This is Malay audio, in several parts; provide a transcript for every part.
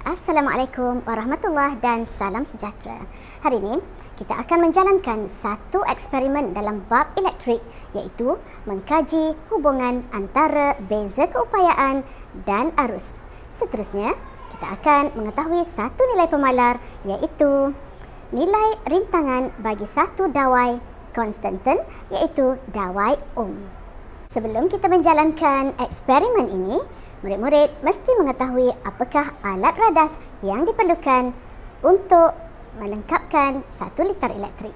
Assalamualaikum warahmatullahi dan salam sejahtera. Hari ini kita akan menjalankan satu eksperimen dalam bab elektrik, iaitu mengkaji hubungan antara beza keupayaan dan arus. Seterusnya, kita akan mengetahui satu nilai pemalar, iaitu nilai rintangan bagi satu dawai konstanten, iaitu dawai ohm. Sebelum kita menjalankan eksperimen ini, murid-murid mesti mengetahui apakah alat radas yang diperlukan untuk melengkapkan 1 liter elektrik.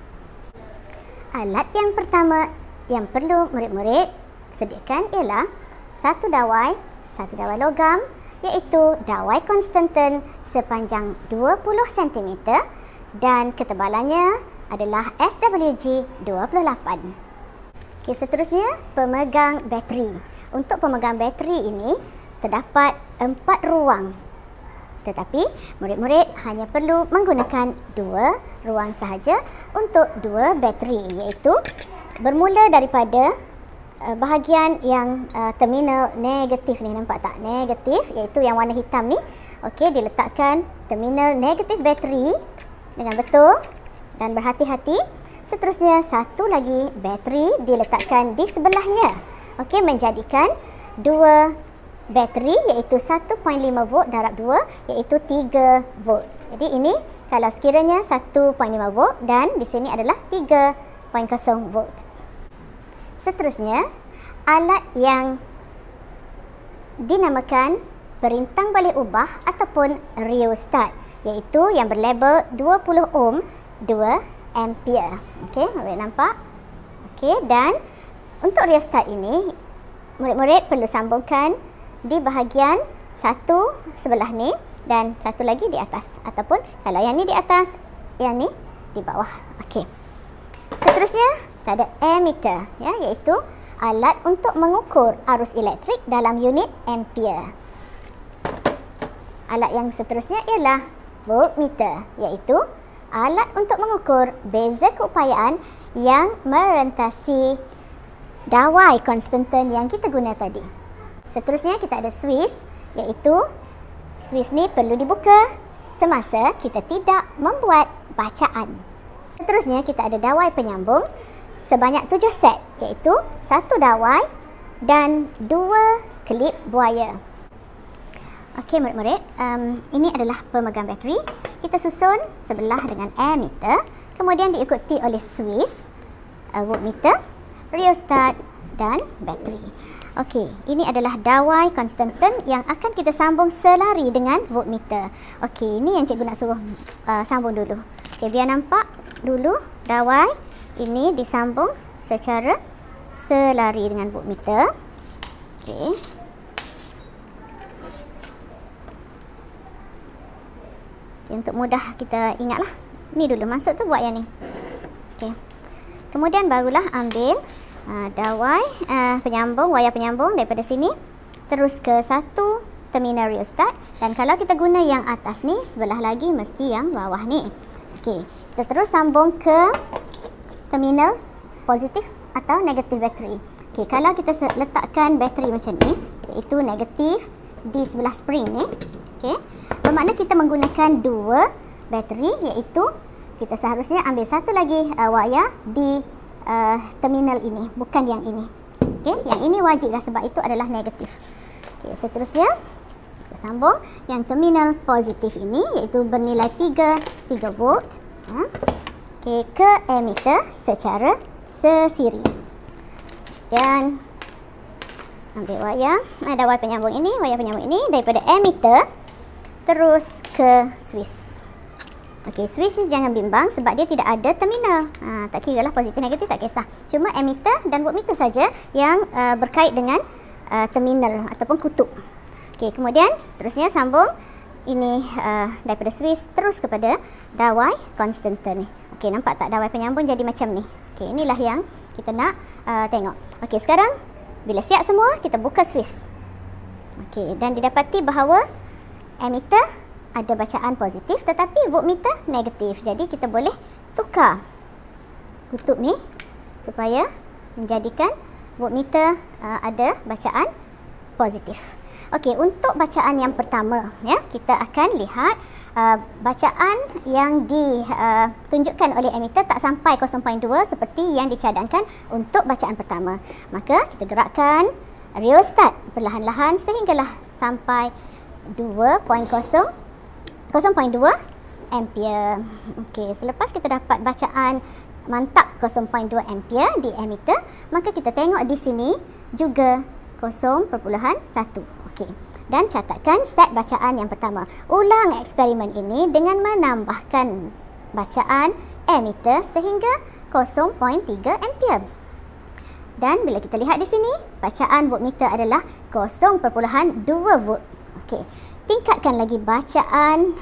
Alat yang pertama yang perlu murid-murid sediakan ialah satu dawai logam, iaitu dawai konstanten sepanjang 20 cm dan ketebalannya adalah SWG 28. Okey, seterusnya pemegang bateri. Untuk pemegang bateri ini terdapat 4 ruang. Tetapi murid-murid hanya perlu menggunakan 2 ruang sahaja untuk 2 bateri, iaitu bermula daripada bahagian yang terminal negatif ni, nampak tak? Negatif, iaitu yang warna hitam ni. Okey, diletakkan terminal negatif bateri dengan betul dan berhati-hati. Seterusnya satu lagi bateri diletakkan di sebelahnya. Okey, menjadikan 2 bateri, iaitu 1.5 volt darab 2, iaitu 3 volt. Jadi ini kalau sekiranya 1.5 volt dan di sini adalah 3.0 volt. Seterusnya, alat yang dinamakan perintang balik ubah ataupun rheostat, iaitu yang berlabel 20 ohm 2 ampere. Okey, murid nampak? Okey, dan untuk rheostat ini murid-murid perlu sambungkan di bahagian satu sebelah ni dan satu lagi di atas, ataupun kalau yang ni di atas, yang ni di bawah. Okey. Seterusnya ada ammeter, ya, iaitu alat untuk mengukur arus elektrik dalam unit ampere. Alat yang seterusnya ialah voltmeter, iaitu alat untuk mengukur beza keupayaan yang merentasi dawai konstanten yang kita guna tadi. Seterusnya kita ada Swiss, iaitu Swiss ni perlu dibuka semasa kita tidak membuat bacaan. Seterusnya kita ada dawai penyambung sebanyak 7 set, iaitu 1 dawai dan 2 klip buaya. Okey murid-murid, ini adalah pemegang bateri. Kita susun sebelah dengan ammeter, kemudian diikuti oleh Swiss, voltmeter, rheostat dan bateri. Okey, ini adalah dawai konstanten yang akan kita sambung selari dengan voltmeter. Okey, ini yang cikgu nak suruh sambung dulu. Okey, biar nampak dulu dawai ini disambung secara selari dengan voltmeter. Okey. Untuk mudah kita ingatlah, ni dulu masuk tu buat yang ni. Okey. Kemudian barulah ambil dawai penyambung, wayar penyambung daripada sini terus ke satu terminal rheostat, dan kalau kita guna yang atas ni, sebelah lagi mesti yang bawah ni. Okey, kita terus sambung ke terminal positif atau negatif bateri. Okey, kalau kita letakkan bateri macam ni, iaitu negatif di sebelah spring ni, okey, bermakna kita menggunakan 2 bateri, iaitu kita seharusnya ambil satu lagi wayar di terminal ini, bukan yang ini. Okey, yang ini wajib dah sebab itu adalah negatif. Okey, seterusnya kita sambung yang terminal positif ini, iaitu bernilai 3 volt, okey, ke ammeter secara sesiri. Dan ambil wayar, dawai penyambung ini, wayar penyambung ini daripada ammeter terus ke Swiss. Okey, Swiss ni jangan bimbang sebab dia tidak ada terminal. Tak kira lah positif negatif, tak kisah. Cuma ammeter dan voltmeter saja yang berkait dengan terminal ataupun kutub. Okey, kemudian seterusnya sambung ini daripada Swiss terus kepada dawai konstanten ni. Okey, nampak tak dawai penyambung jadi macam ni. Okey, inilah yang kita nak tengok. Okey, sekarang bila siap semua, kita buka Swiss. Okey, dan didapati bahawa ammeter ada bacaan positif tetapi voltmeter negatif. Jadi kita boleh tukar kutub ni supaya menjadikan voltmeter ada bacaan positif. Okey, untuk bacaan yang pertama, ya, kita akan lihat bacaan yang ditunjukkan oleh emitter tak sampai 0.2 seperti yang dicadangkan untuk bacaan pertama. Maka kita gerakkan rheostat perlahan-lahan sehinggalah sampai 0.2 ampere. Okey, selepas kita dapat bacaan mantap 0.2 ampere di emitter, maka kita tengok di sini juga 0.1. Okey. Dan catatkan set bacaan yang pertama. Ulang eksperimen ini dengan menambahkan bacaan emitter sehingga 0.3 ampere. Dan bila kita lihat di sini, bacaan voltmeter adalah 0.2 volt. Okey. Tingkatkan lagi bacaan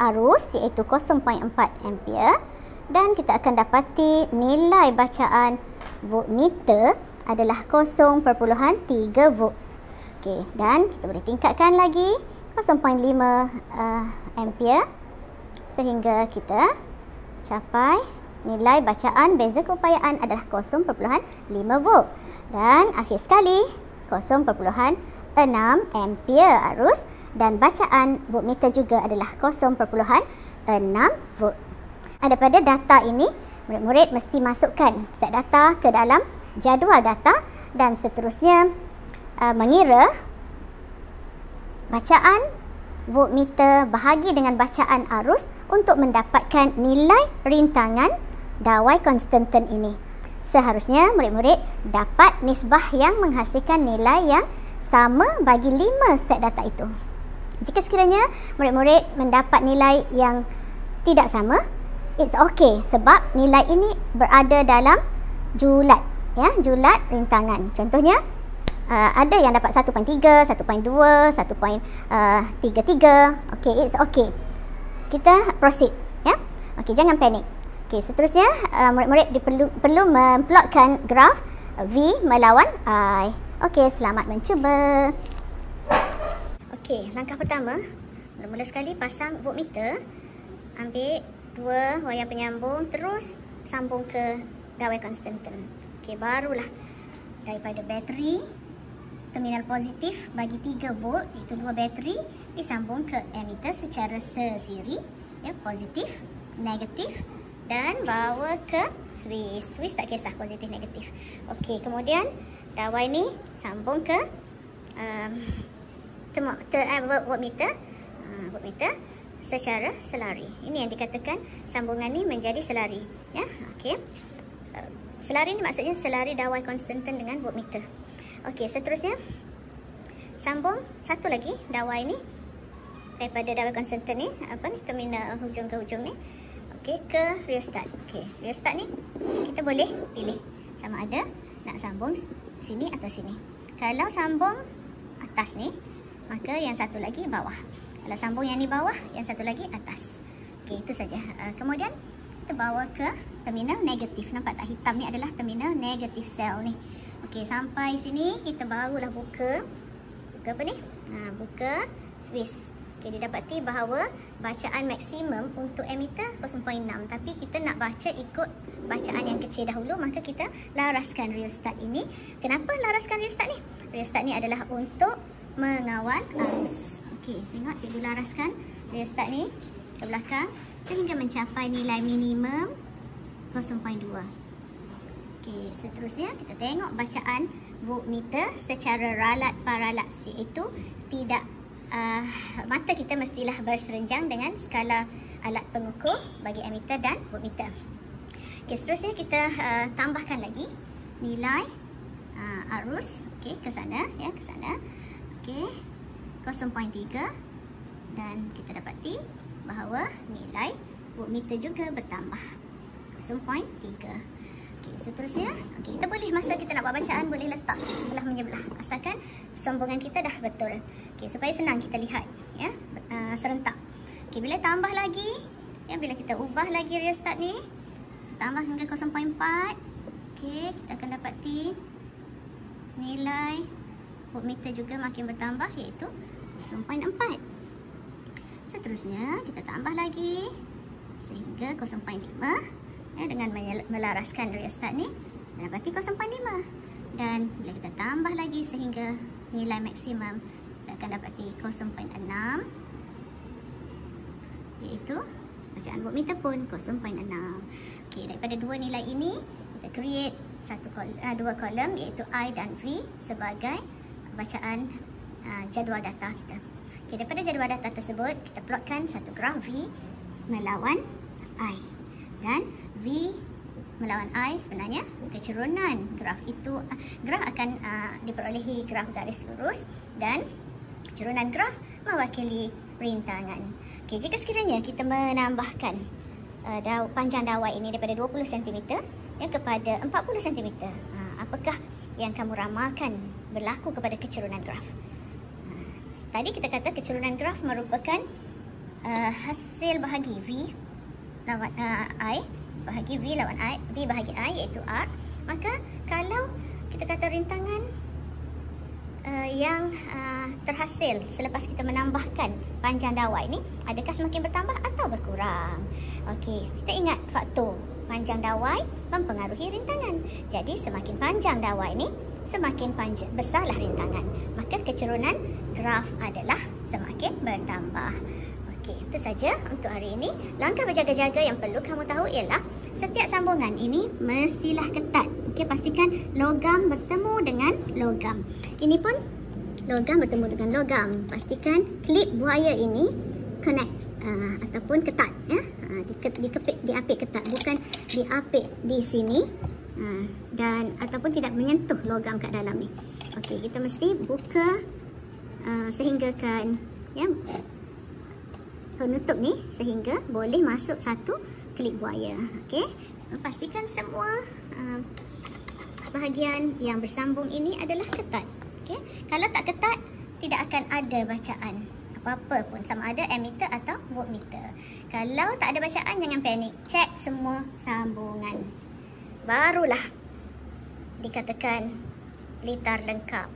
arus iaitu 0.4 ampere dan kita akan dapati nilai bacaan voltmeter adalah 0.3 volt. Okey, dan kita boleh tingkatkan lagi 0.5 ampere sehingga kita capai nilai bacaan beza keupayaan adalah 0.5 volt. Dan akhir sekali 0.6 ampere arus dan bacaan voltmeter juga adalah 0.6 volt. Daripada data ini, murid-murid mesti masukkan set data ke dalam jadual data dan seterusnya mengira bacaan voltmeter bahagi dengan bacaan arus untuk mendapatkan nilai rintangan dawai konstanten ini. Seharusnya murid-murid dapat nisbah yang menghasilkan nilai yang sama bagi 5 set data itu. Jika sekiranya murid-murid mendapat nilai yang tidak sama, it's okay sebab nilai ini berada dalam julat, ya, julat rintangan. Contohnya ada yang dapat 1.3, 1.2, 1.33. Okey, it's okay. Kita proceed, ya. Okey, jangan panik. Okey, seterusnya murid-murid perlu memplotkan graf V melawan I. Okey, selamat mencuba. Okey, langkah pertama, mula-mula sekali pasang voltmeter. Ambil 2 wayar penyambung, terus sambung ke dawai konstanten. Okey, barulah daripada bateri terminal positif bagi 3 volt, iaitu 2 bateri disambung ke emitter secara sesiri, ya, positif, negatif, dan bawa ke switch. Switch tak kisah positif negatif. Okey, kemudian dawai ni sambung ke voltmeter secara selari. Ini yang dikatakan sambungan ni menjadi selari, ya. Okey. Selari ni maksudnya selari dawai konstanten dengan voltmeter. Okey, seterusnya sambung satu lagi dawai ni daripada dawai konstanten ni, terminal hujung ke hujung ni, okey, ke rheostat. Okey, rheostat ni kita boleh pilih sama ada nak sambung sini atau sini. Kalau sambung atas ni, maka yang satu lagi bawah. Kalau sambung yang ni bawah, yang satu lagi atas. Okey, itu saja. Kemudian kita bawa ke terminal negatif. Nampak tak, hitam ni adalah terminal negatif sel ni. Okey, sampai sini kita barulah buka apa ni? Buka switch. Okey, didapati bahawa bacaan maksimum untuk emitter 0.6, tapi kita nak baca ikut bacaan yang kecil dahulu, maka kita laraskan rheostat ini. Kenapa laraskan rheostat ni? Rheostat ni adalah untuk mengawal arus. Okey, tengok cikgu laraskan rheostat ni ke belakang sehingga mencapai nilai minimum 0.2. Okey, seterusnya kita tengok bacaan voltmeter secara ralat paralat, iaitu tidak mata kita mestilah berserenjang dengan skala alat pengukur bagi emitter dan voltmeter. Okey, seterusnya kita tambahkan lagi nilai arus, okey, ke sana, ya, ke sana. Okey, 0.3 dan kita dapati bahawa nilai voltmeter juga bertambah 0.3. Okey, seterusnya, okey, kita boleh masa kita nak buat bacaan boleh letak sebelah menyebelah asalkan sombongan kita dah betul. Okey, supaya senang kita lihat, ya, serentak. Okey, bila tambah lagi, ya, bila kita ubah lagi rheostat ni, tambah hingga 0.4. Okey, kita akan dapati nilai voltmeter juga makin bertambah iaitu 0.4. Seterusnya kita tambah lagi sehingga 0.5. Ya, dengan melaraskan rheostat ni dapati 0.5, dan bila kita tambah lagi sehingga nilai maksimum akan dapati 0.6, iaitu bacaan voltmeter pun 0.6. Okey, daripada dua nilai ini kita create dua kolom iaitu I dan V sebagai bacaan jadual data kita. Okey, daripada jadual data tersebut kita plotkan satu graf V melawan I, dan V melawan I sebenarnya kecerunan graf itu. Graf akan diperolehi graf garis lurus dan kecerunan graf mewakili rintangan. Okey, jika sekiranya kita menambahkan panjang dawai ini daripada 20 cm kepada 40 cm, apakah yang kamu ramalkan berlaku kepada kecerunan graf? Tadi kita kata kecerunan graf merupakan hasil bahagi V lawan I, bahagi V lawan I, V bahagi I iaitu R. Maka kalau kita kata rintangan yang terhasil selepas kita menambahkan panjang dawai ini, adakah semakin bertambah atau berkurang? Okey, kita ingat faktor panjang dawai mempengaruhi rintangan. Jadi semakin panjang dawai ini, semakin besarlah rintangan. Maka kecerunan graf adalah semakin bertambah. Okey, itu saja untuk hari ini. Langkah berjaga-jaga yang perlu kamu tahu ialah setiap sambungan ini mestilah ketat. Okey, pastikan logam bertemu dengan logam. Ini pun logam bertemu dengan logam. Pastikan klip buaya ini connect ataupun ketat, ya. Diapit ketat, bukan diapit di sini dan ataupun tidak menyentuh logam kat dalam ni. Okey, kita mesti buka sehinggakan, ya, penutup ni sehingga boleh masuk satu klip buaya. Okey, pastikan semua bahagian yang bersambung ini adalah ketat. Okey, kalau tak ketat tidak akan ada bacaan apa-apa pun, sama ada ammeter atau voltmeter. Kalau tak ada bacaan, jangan panik, cek semua sambungan, barulah dikatakan litar lengkap.